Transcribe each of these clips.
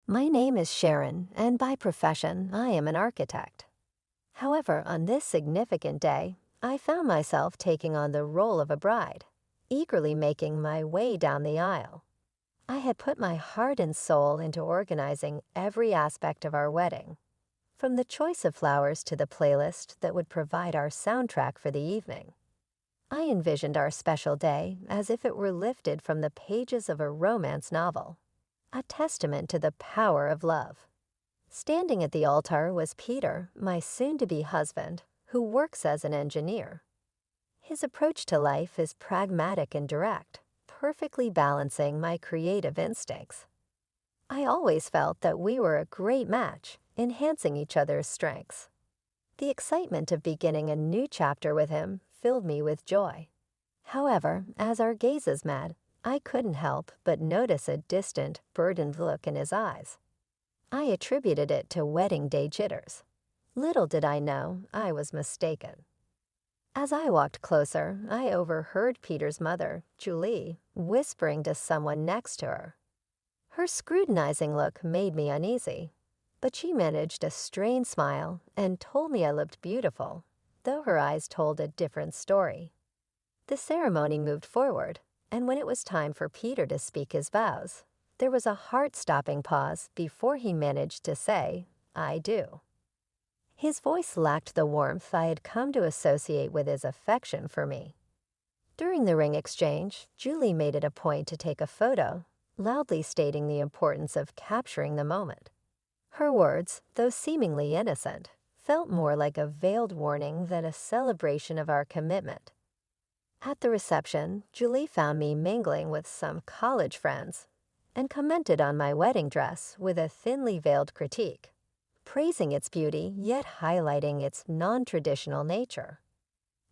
My name is Sharon, and by profession, I am an architect. However, on this significant day, I found myself taking on the role of a bride, eagerly making my way down the aisle. I had put my heart and soul into organizing every aspect of our wedding, from the choice of flowers to the playlist that would provide our soundtrack for the evening. I envisioned our special day as if it were lifted from the pages of a romance novel, a testament to the power of love. Standing at the altar was Peter, my soon-to-be husband, who works as an engineer. His approach to life is pragmatic and direct, perfectly balancing my creative instincts. I always felt that we were a great match, enhancing each other's strengths. The excitement of beginning a new chapter with him filled me with joy. However, as our gazes met, I couldn't help but notice a distant, burdened look in his eyes. I attributed it to wedding day jitters. Little did I know I was mistaken. As I walked closer, I overheard Peter's mother, Julie, whispering to someone next to her. Her scrutinizing look made me uneasy, but she managed a strained smile and told me I looked beautiful, though her eyes told a different story. The ceremony moved forward, and when it was time for Peter to speak his vows, there was a heart-stopping pause before he managed to say, "I do." His voice lacked the warmth I had come to associate with his affection for me. During the ring exchange, Julie made it a point to take a photo, loudly stating the importance of capturing the moment. Her words, though seemingly innocent, felt more like a veiled warning than a celebration of our commitment. At the reception, Julie found me mingling with some college friends and commented on my wedding dress with a thinly veiled critique, praising its beauty yet highlighting its non-traditional nature.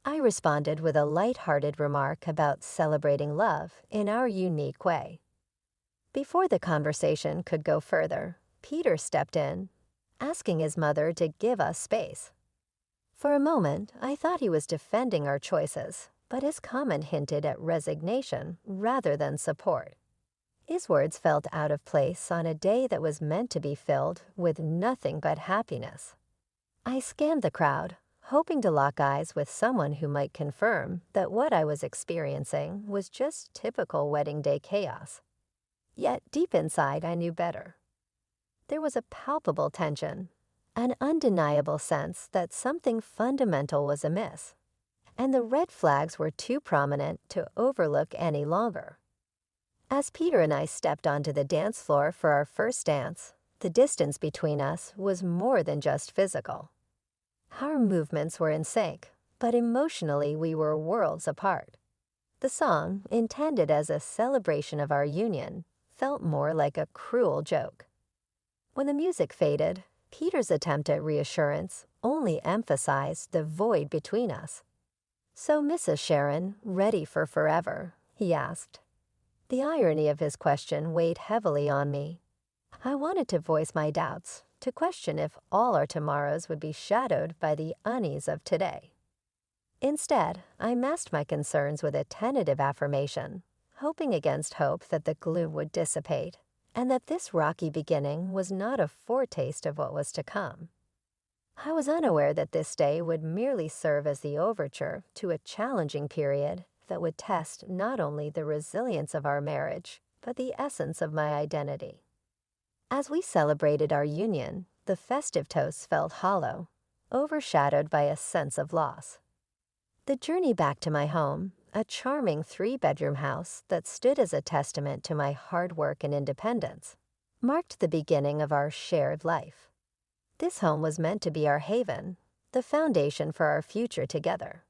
I responded with a light-hearted remark about celebrating love in our unique way. Before the conversation could go further, Peter stepped in, asking his mother to give us space. For a moment, I thought he was defending our choices, but his comment hinted at resignation rather than support. His words felt out of place on a day that was meant to be filled with nothing but happiness. I scanned the crowd, hoping to lock eyes with someone who might confirm that what I was experiencing was just typical wedding day chaos. Yet deep inside, I knew better. There was a palpable tension, an undeniable sense that something fundamental was amiss, and the red flags were too prominent to overlook any longer. As Peter and I stepped onto the dance floor for our first dance, the distance between us was more than just physical. Our movements were in sync, but emotionally we were worlds apart. The song, intended as a celebration of our union, felt more like a cruel joke. When the music faded, Peter's attempt at reassurance only emphasized the void between us. "So, Mrs. Sharon, ready for forever?" he asked. The irony of his question weighed heavily on me. I wanted to voice my doubts, to question if all our tomorrows would be shadowed by the unease of today. Instead, I masked my concerns with a tentative affirmation, hoping against hope that the gloom would dissipate, and that this rocky beginning was not a foretaste of what was to come. I was unaware that this day would merely serve as the overture to a challenging period that would test not only the resilience of our marriage, but the essence of my identity. As we celebrated our union, the festive toasts felt hollow, overshadowed by a sense of loss. The journey back to my home, a charming 3-bedroom house that stood as a testament to my hard work and independence, marked the beginning of our shared life. This home was meant to be our haven, the foundation for our future together.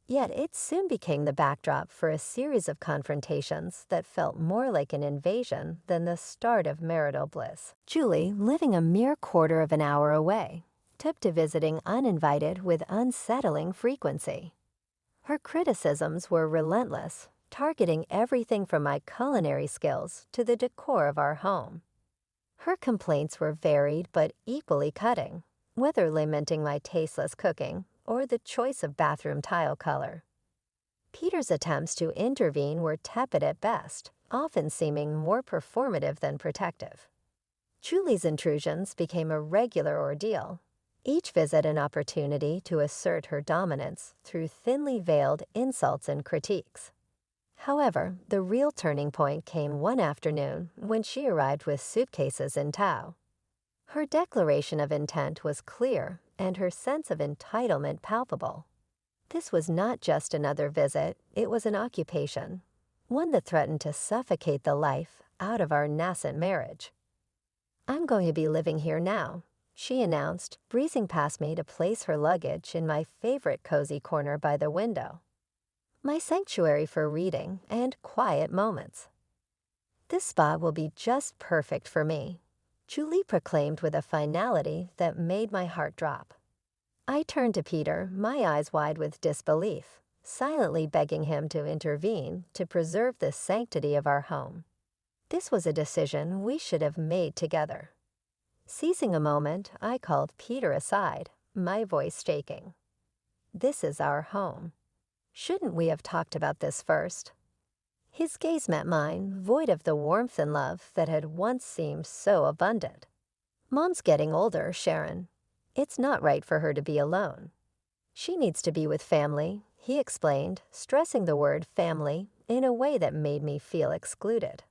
Yet it soon became the backdrop for a series of confrontations that felt more like an invasion than the start of marital bliss. Julie, living a mere quarter of an hour away, took to visiting uninvited with unsettling frequency. Her criticisms were relentless, targeting everything from my culinary skills to the decor of our home. Her complaints were varied but equally cutting, whether lamenting my tasteless cooking or the choice of bathroom tile color. Peter's attempts to intervene were tepid at best, often seeming more performative than protective. Julie's intrusions became a regular ordeal, each visit an opportunity to assert her dominance through thinly veiled insults and critiques. However, the real turning point came one afternoon when she arrived with suitcases in tow. Her declaration of intent was clear and her sense of entitlement palpable. This was not just another visit, it was an occupation, one that threatened to suffocate the life out of our nascent marriage. "I'm going to be living here now," she announced, breezing past me to place her luggage in my favorite cozy corner by the window. My sanctuary for reading and quiet moments. "This spot will be just perfect for me," Julie proclaimed with a finality that made my heart drop. I turned to Peter, my eyes wide with disbelief, silently begging him to intervene to preserve the sanctity of our home. This was a decision we should have made together. Seizing a moment, I called Peter aside, my voice shaking. "This is our home. Shouldn't we have talked about this first?" His gaze met mine, void of the warmth and love that had once seemed so abundant. "Mom's getting older, Sharon. It's not right for her to be alone. She needs to be with family," he explained, stressing the word family in a way that made me feel excluded.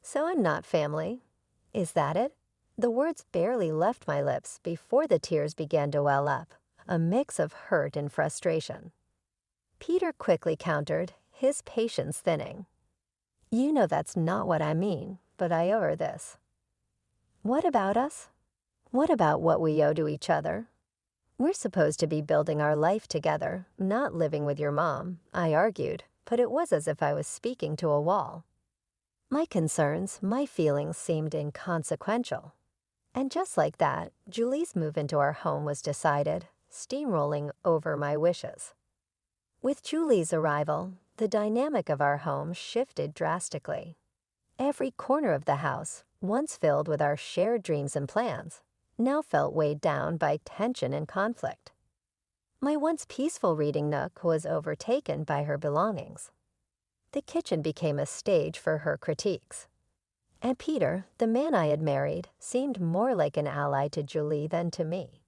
"So I'm not family. Is that it?" The words barely left my lips before the tears began to well up, a mix of hurt and frustration. Peter quickly countered, his patience thinning. "You know that's not what I mean, but I owe her this." "What about us? What about what we owe to each other? We're supposed to be building our life together, not living with your mom," I argued, but it was as if I was speaking to a wall. My concerns, my feelings seemed inconsequential. And just like that, Julie's move into our home was decided, steamrolling over my wishes. With Julie's arrival, the dynamic of our home shifted drastically. Every corner of the house, once filled with our shared dreams and plans, now felt weighed down by tension and conflict. My once peaceful reading nook was overtaken by her belongings. The kitchen became a stage for her critiques. And Peter, the man I had married, seemed more like an ally to Julie than to me.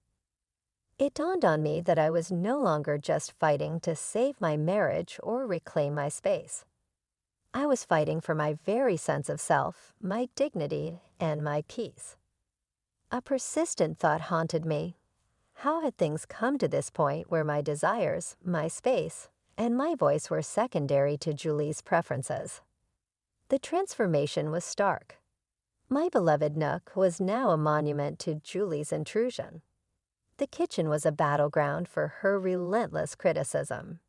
It dawned on me that I was no longer just fighting to save my marriage or reclaim my space. I was fighting for my very sense of self, my dignity, and my peace. A persistent thought haunted me. How had things come to this point where my desires, my space, and my voice were secondary to Julie's preferences? The transformation was stark. My beloved nook was now a monument to Julie's intrusion. The kitchen was a battleground for her relentless criticism.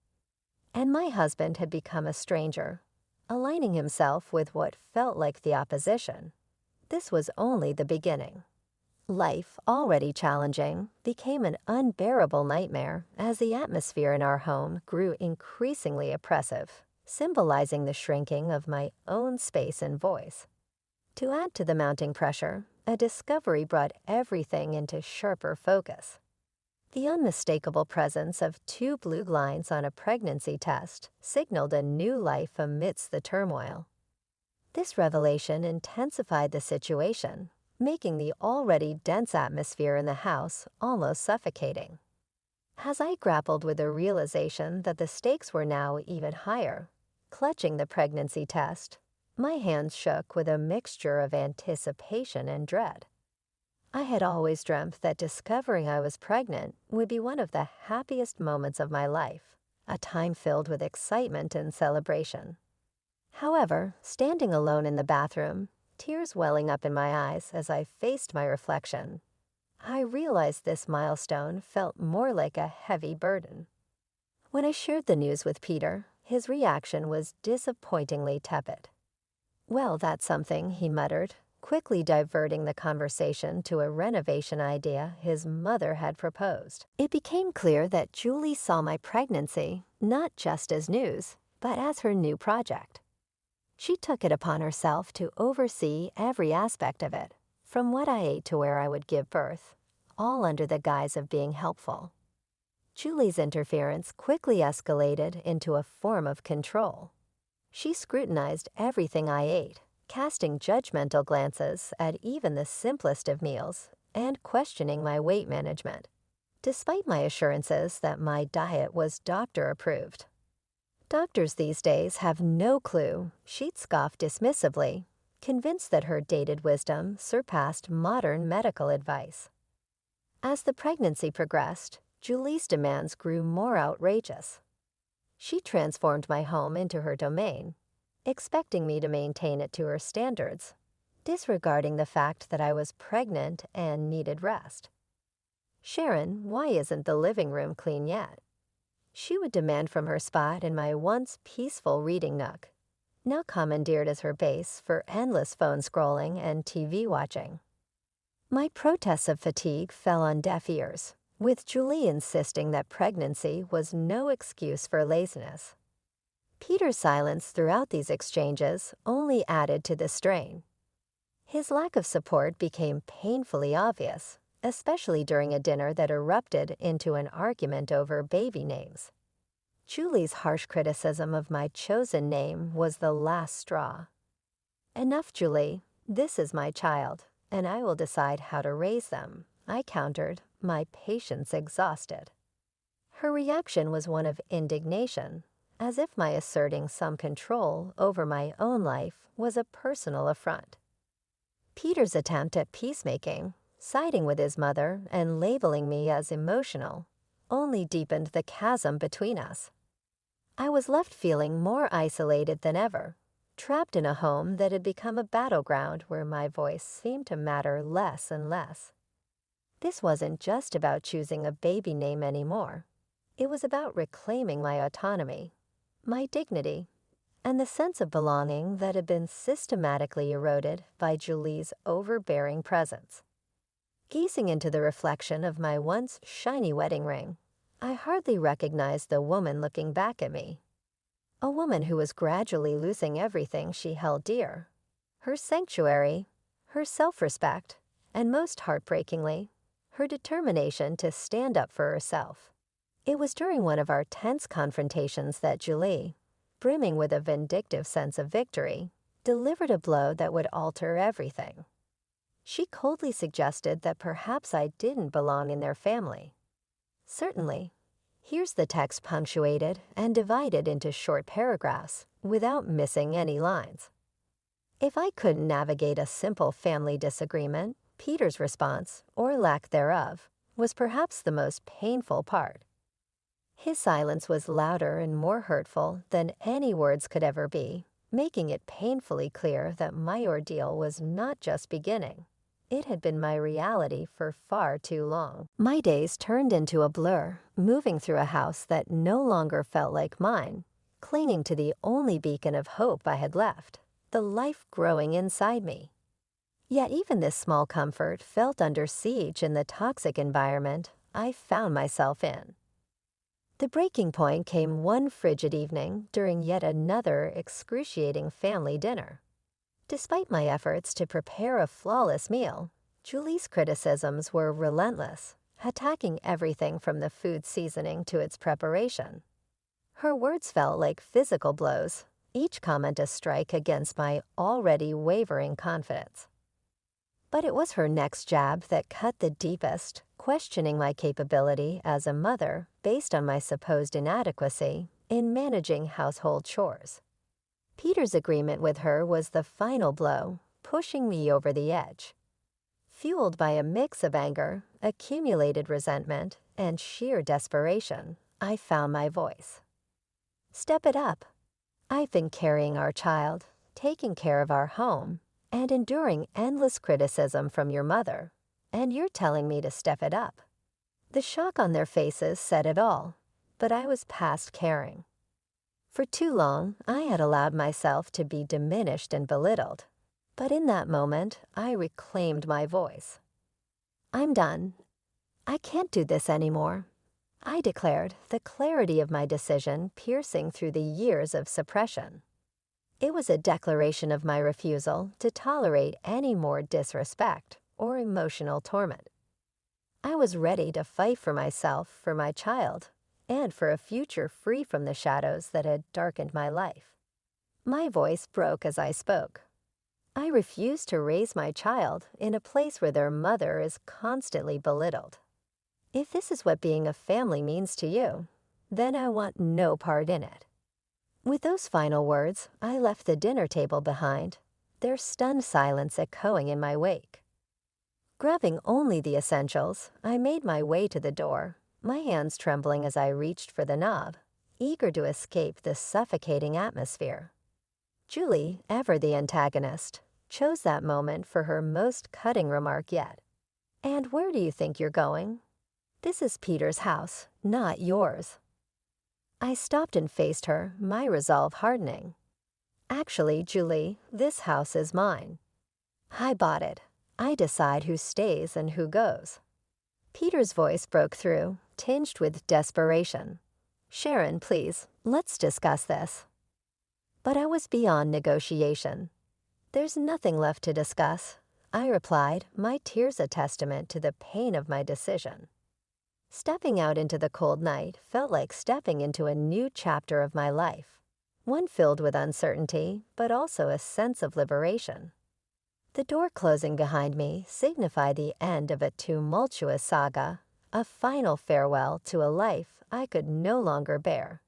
And my husband had become a stranger, aligning himself with what felt like the opposition. This was only the beginning. Life, already challenging, became an unbearable nightmare as the atmosphere in our home grew increasingly oppressive, symbolizing the shrinking of my own space and voice. To add to the mounting pressure, a discovery brought everything into sharper focus. The unmistakable presence of 2 blue lines on a pregnancy test signaled a new life amidst the turmoil. This revelation intensified the situation, making the already dense atmosphere in the house almost suffocating. As I grappled with the realization that the stakes were now even higher, clutching the pregnancy test, my hands shook with a mixture of anticipation and dread. I had always dreamt that discovering I was pregnant would be one of the happiest moments of my life, a time filled with excitement and celebration. However, standing alone in the bathroom, tears welling up in my eyes as I faced my reflection, I realized this milestone felt more like a heavy burden. When I shared the news with Peter, his reaction was disappointingly tepid. "Well, that's something," he muttered, quickly diverting the conversation to a renovation idea his mother had proposed. It became clear that Julie saw my pregnancy not just as news, but as her new project. She took it upon herself to oversee every aspect of it, from what I ate to where I would give birth, all under the guise of being helpful. Julie's interference quickly escalated into a form of control. She scrutinized everything I ate, casting judgmental glances at even the simplest of meals, and questioning my weight management, despite my assurances that my diet was doctor-approved. Doctors these days have no clue, she'd scoff dismissively, convinced that her dated wisdom surpassed modern medical advice. As the pregnancy progressed, Julie's demands grew more outrageous. She transformed my home into her domain, expecting me to maintain it to her standards, disregarding the fact that I was pregnant and needed rest. "Sharon, why isn't the living room clean yet?" She would demand from her spot in my once peaceful reading nook, now commandeered as her base for endless phone scrolling and TV watching. My protests of fatigue fell on deaf ears, with Julie insisting that pregnancy was no excuse for laziness. Peter's silence throughout these exchanges only added to the strain. His lack of support became painfully obvious, especially during a dinner that erupted into an argument over baby names. Julie's harsh criticism of my chosen name was the last straw. "Enough, Julie. This is my child, and I will decide how to raise them," I countered, my patience exhausted. Her reaction was one of indignation, as if my asserting some control over my own life was a personal affront. Peter's attempt at peacemaking, siding with his mother and labeling me as emotional, only deepened the chasm between us. I was left feeling more isolated than ever, trapped in a home that had become a battleground where my voice seemed to matter less and less. This wasn't just about choosing a baby name anymore. It was about reclaiming my autonomy, my dignity, and the sense of belonging that had been systematically eroded by Julie's overbearing presence. Gazing into the reflection of my once shiny wedding ring, I hardly recognized the woman looking back at me. A woman who was gradually losing everything she held dear: her sanctuary, her self-respect, and most heartbreakingly, her determination to stand up for herself. It was during one of our tense confrontations that Julie, brimming with a vindictive sense of victory, delivered a blow that would alter everything. She coldly suggested that perhaps I didn't belong in their family. Certainly. Here's the text punctuated and divided into short paragraphs without missing any lines. If I couldn't navigate a simple family disagreement, Peter's response, or lack thereof, was perhaps the most painful part. His silence was louder and more hurtful than any words could ever be, making it painfully clear that my ordeal was not just beginning. It had been my reality for far too long. My days turned into a blur, moving through a house that no longer felt like mine, clinging to the only beacon of hope I had left, the life growing inside me. Yet even this small comfort felt under siege in the toxic environment I found myself in. The breaking point came one frigid evening during yet another excruciating family dinner. Despite my efforts to prepare a flawless meal, Julie's criticisms were relentless, attacking everything from the food seasoning to its preparation. Her words felt like physical blows, each comment a strike against my already wavering confidence. But it was her next jab that cut the deepest, questioning my capability as a mother based on my supposed inadequacy in managing household chores. Peter's agreement with her was the final blow, pushing me over the edge. Fueled by a mix of anger, accumulated resentment, and sheer desperation, I found my voice. "Step it up. I've been carrying our child, taking care of our home, and enduring endless criticism from your mother, and you're telling me to step it up." The shock on their faces said it all, but I was past caring. For too long, I had allowed myself to be diminished and belittled, but in that moment, I reclaimed my voice. "I'm done. I can't do this anymore," I declared, the clarity of my decision piercing through the years of suppression. It was a declaration of my refusal to tolerate any more disrespect or emotional torment. I was ready to fight for myself, for my child, and for a future free from the shadows that had darkened my life. My voice broke as I spoke. I refuse to raise my child in a place where their mother is constantly belittled. If this is what being a family means to you, then I want no part in it." With those final words, I left the dinner table behind, their stunned silence echoing in my wake. Grabbing only the essentials, I made my way to the door, my hands trembling as I reached for the knob, eager to escape the suffocating atmosphere. Julie, ever the antagonist, chose that moment for her most cutting remark yet. "And where do you think you're going? This is Peter's house, not yours." I stopped and faced her, my resolve hardening. "Actually, Julie, this house is mine. I bought it. I decide who stays and who goes." Peter's voice broke through, tinged with desperation. "Sharon, please, let's discuss this." But I was beyond negotiation. "There's nothing left to discuss," I replied, my tears a testament to the pain of my decision. Stepping out into the cold night felt like stepping into a new chapter of my life, one filled with uncertainty, but also a sense of liberation. The door closing behind me signified the end of a tumultuous saga, a final farewell to a life I could no longer bear.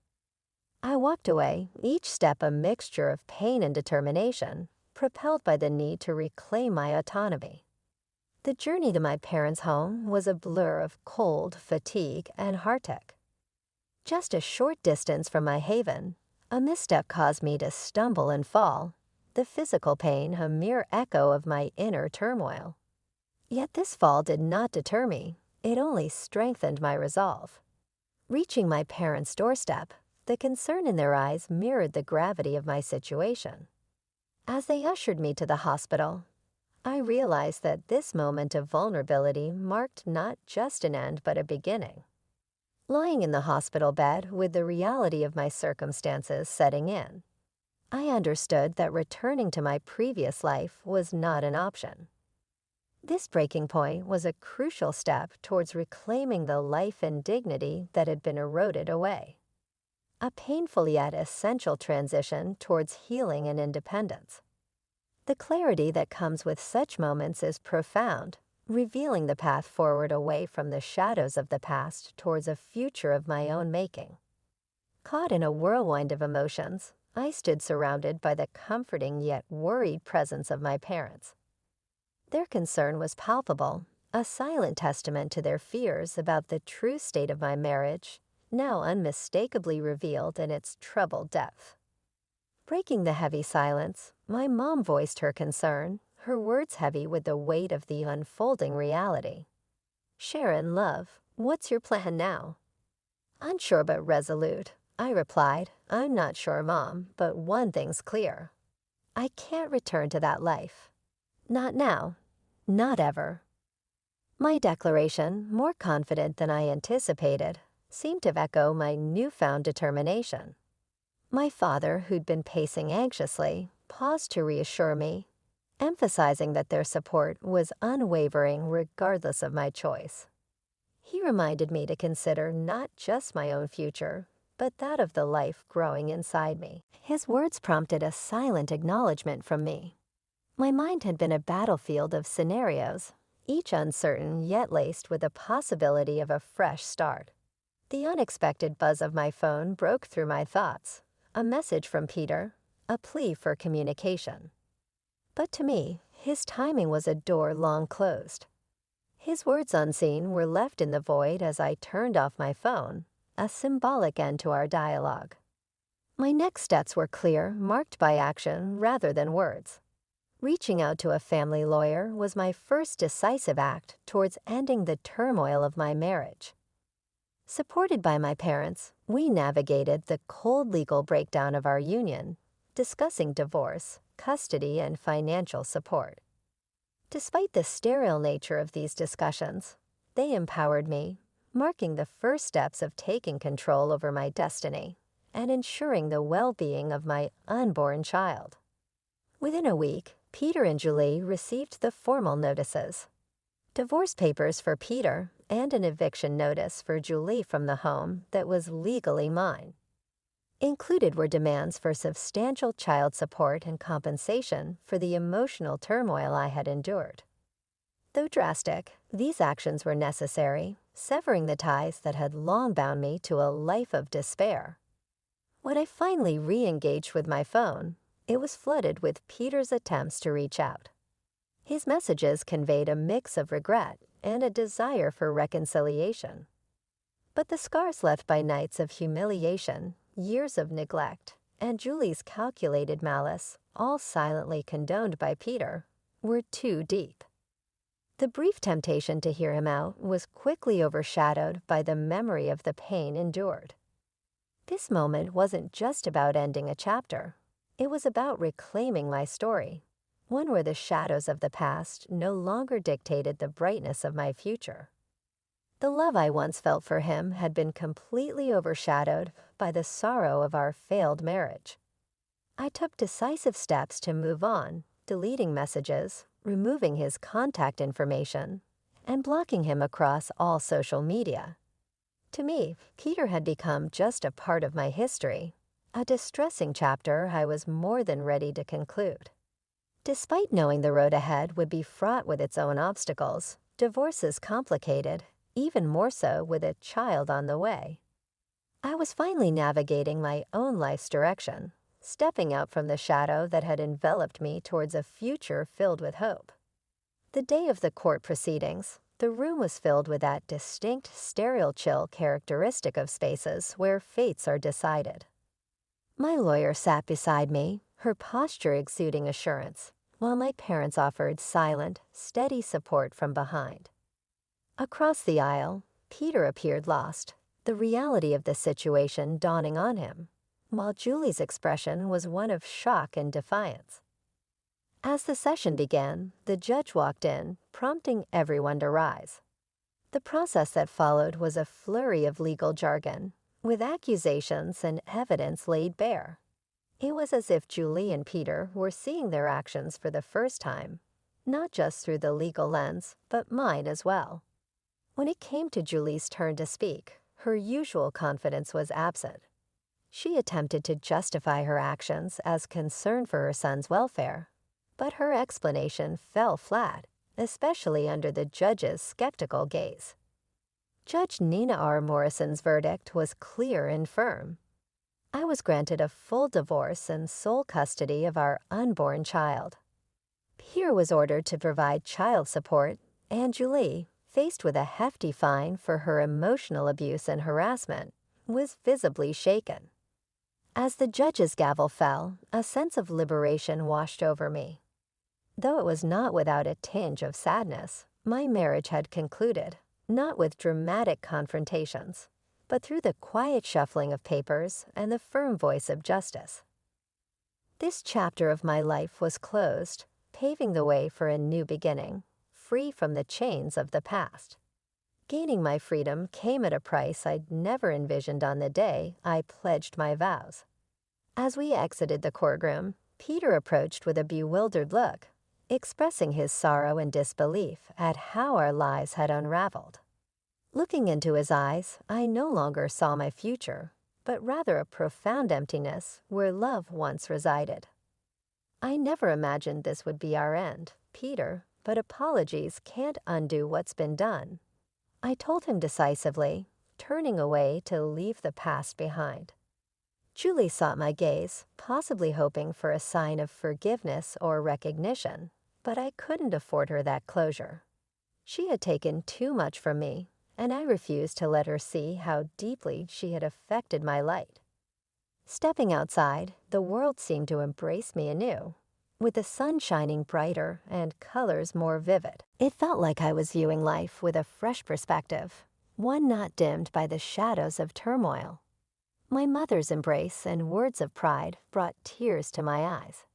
I walked away, each step a mixture of pain and determination, propelled by the need to reclaim my autonomy. The journey to my parents' home was a blur of cold, fatigue, and heartache. Just a short distance from my haven, a misstep caused me to stumble and fall, the physical pain a mere echo of my inner turmoil. Yet this fall did not deter me, it only strengthened my resolve. Reaching my parents' doorstep, the concern in their eyes mirrored the gravity of my situation. As they ushered me to the hospital, I realized that this moment of vulnerability marked not just an end but a beginning. Lying in the hospital bed with the reality of my circumstances setting in, I understood that returning to my previous life was not an option. This breaking point was a crucial step towards reclaiming the life and dignity that had been eroded away. A painful yet essential transition towards healing and independence. The clarity that comes with such moments is profound, revealing the path forward away from the shadows of the past towards a future of my own making. Caught in a whirlwind of emotions, I stood surrounded by the comforting yet worried presence of my parents. Their concern was palpable, a silent testament to their fears about the true state of my marriage, now unmistakably revealed in its troubled depth. Breaking the heavy silence, my mom voiced her concern, her words heavy with the weight of the unfolding reality. "Sharon, love, what's your plan now?" "Unsure but resolute," I replied. "I'm not sure, Mom, but one thing's clear. I can't return to that life. Not now. Not ever." My declaration, more confident than I anticipated, seemed to echo my newfound determination. My father, who'd been pacing anxiously, paused to reassure me, emphasizing that their support was unwavering regardless of my choice. He reminded me to consider not just my own future, but that of the life growing inside me. His words prompted a silent acknowledgement from me. My mind had been a battlefield of scenarios, each uncertain yet laced with the possibility of a fresh start. The unexpected buzz of my phone broke through my thoughts. A message from Peter, a plea for communication. But to me, his timing was a door long closed. His words unseen were left in the void as I turned off my phone, a symbolic end to our dialogue. My next steps were clear, marked by action rather than words. Reaching out to a family lawyer was my first decisive act towards ending the turmoil of my marriage. Supported by my parents, we navigated the cold legal breakdown of our union, discussing divorce, custody, and financial support. Despite the sterile nature of these discussions, they empowered me, marking the first steps of taking control over my destiny and ensuring the well-being of my unborn child. Within a week, Peter and Julie received the formal notices. Divorce papers for Peter and an eviction notice for Julie from the home that was legally mine. Included were demands for substantial child support and compensation for the emotional turmoil I had endured. Though drastic, these actions were necessary, severing the ties that had long bound me to a life of despair. When I finally re-engaged with my phone, it was flooded with Peter's attempts to reach out. His messages conveyed a mix of regret and a desire for reconciliation. But the scars left by nights of humiliation, years of neglect, and Julie's calculated malice, all silently condoned by Peter, were too deep. The brief temptation to hear him out was quickly overshadowed by the memory of the pain endured. This moment wasn't just about ending a chapter. It was about reclaiming my story, one where the shadows of the past no longer dictated the brightness of my future. The love I once felt for him had been completely overshadowed by the sorrow of our failed marriage. I took decisive steps to move on, deleting messages, removing his contact information, and blocking him across all social media. To me, Peter had become just a part of my history, a distressing chapter I was more than ready to conclude. Despite knowing the road ahead would be fraught with its own obstacles, divorce is complicated, even more so with a child on the way. I was finally navigating my own life's direction, stepping out from the shadow that had enveloped me towards a future filled with hope. The day of the court proceedings, the room was filled with that distinct sterile chill characteristic of spaces where fates are decided. My lawyer sat beside me, her posture exuding assurance, while my parents offered silent, steady support from behind. Across the aisle, Peter appeared lost, the reality of the situation dawning on him, while Julie's expression was one of shock and defiance. As the session began, the judge walked in, prompting everyone to rise. The process that followed was a flurry of legal jargon, with accusations and evidence laid bare. It was as if Julie and Peter were seeing their actions for the first time, not just through the legal lens, but mine as well. When it came to Julie's turn to speak, her usual confidence was absent. She attempted to justify her actions as concern for her son's welfare, but her explanation fell flat, especially under the judge's skeptical gaze. Judge Nina R. Morrison's verdict was clear and firm. I was granted a full divorce and sole custody of our unborn child. Peter was ordered to provide child support, and Julie, faced with a hefty fine for her emotional abuse and harassment, was visibly shaken. As the judge's gavel fell, a sense of liberation washed over me. Though it was not without a tinge of sadness, my marriage had concluded, not with dramatic confrontations, but through the quiet shuffling of papers and the firm voice of justice. This chapter of my life was closed, paving the way for a new beginning, free from the chains of the past. Gaining my freedom came at a price I'd never envisioned on the day I pledged my vows. As we exited the courtroom, Peter approached with a bewildered look, expressing his sorrow and disbelief at how our lives had unraveled. Looking into his eyes, I no longer saw my future, but rather a profound emptiness where love once resided. I never imagined this would be our end, Peter, but apologies can't undo what's been done. I told him decisively, turning away to leave the past behind. Julie sought my gaze, possibly hoping for a sign of forgiveness or recognition, but I couldn't afford her that closure. She had taken too much from me, and I refused to let her see how deeply she had affected my light. Stepping outside, the world seemed to embrace me anew, with the sun shining brighter and colors more vivid. It felt like I was viewing life with a fresh perspective, one not dimmed by the shadows of turmoil. My mother's embrace and words of pride brought tears to my eyes.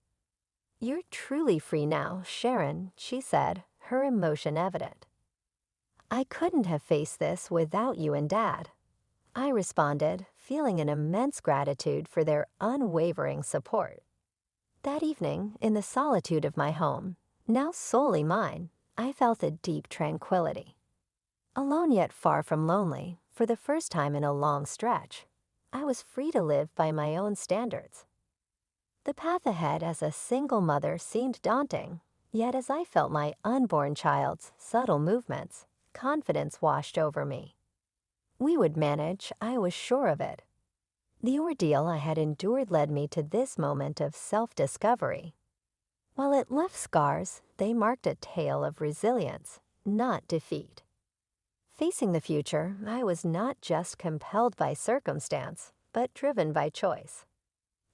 "You're truly free now, Sharon," she said, her emotion evident. "I couldn't have faced this without you and Dad," I responded, feeling an immense gratitude for their unwavering support. That evening, in the solitude of my home, now solely mine, I felt a deep tranquility. Alone yet far from lonely, for the first time in a long stretch, I was free to live by my own standards. The path ahead as a single mother seemed daunting, yet as I felt my unborn child's subtle movements, confidence washed over me. We would manage, I was sure of it. The ordeal I had endured led me to this moment of self-discovery. While it left scars, they marked a tale of resilience, not defeat. Facing the future, I was not just compelled by circumstance, but driven by choice.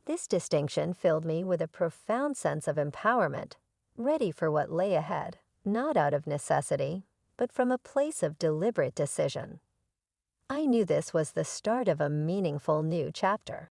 This distinction filled me with a profound sense of empowerment, ready for what lay ahead, not out of necessity, but from a place of deliberate decision. I knew this was the start of a meaningful new chapter.